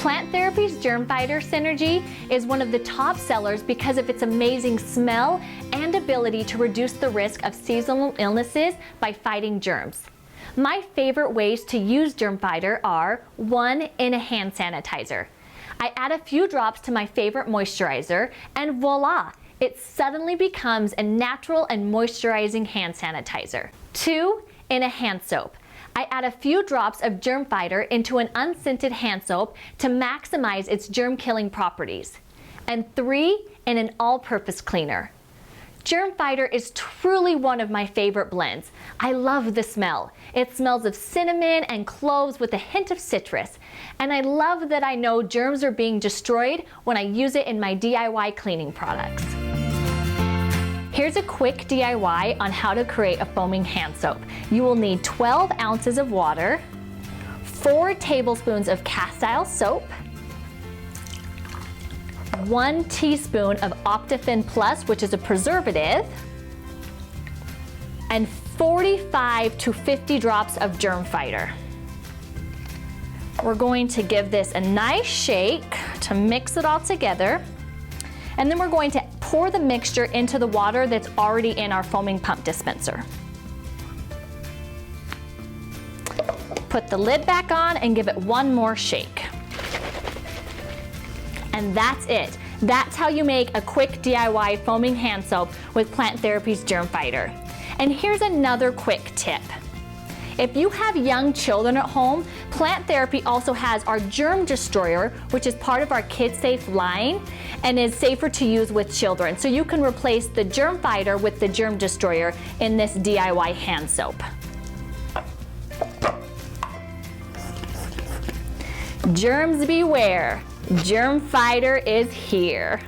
Plant Therapy's Germ Fighter Synergy is one of the top sellers because of its amazing smell and ability to reduce the risk of seasonal illnesses by fighting germs. My favorite ways to use Germ Fighter are 1. In a hand sanitizer. I add a few drops to my favorite moisturizer and voila! It suddenly becomes a natural and moisturizing hand sanitizer. 2. In a hand soap. I add a few drops of Germ Fighter into an unscented hand soap to maximize its germ-killing properties. And 3. In an all-purpose cleaner. Germ Fighter is truly one of my favorite blends. I love the smell. It smells of cinnamon and cloves with a hint of citrus. And I love that I know germs are being destroyed when I use it in my DIY cleaning products. Here's a quick DIY on how to create a foaming hand soap. You will need 12 ounces of water, 4 tablespoons of castile soap, 1 teaspoon of Optiphen Plus, which is a preservative, and 45 to 50 drops of Germ Fighter. We're going to give this a nice shake to mix it all together. And then we're going to pour the mixture into the water that's already in our foaming pump dispenser. Put the lid back on and give it one more shake. And that's it. That's how you make a quick DIY foaming hand soap with Plant Therapy's Germ Fighter. And here's another quick tip. If you have young children at home, Plant Therapy also has our Germ Destroyer, which is part of our Kid Safe line and is safer to use with children. So you can replace the Germ Fighter with the Germ Destroyer in this DIY hand soap. Germs beware, Germ Fighter is here.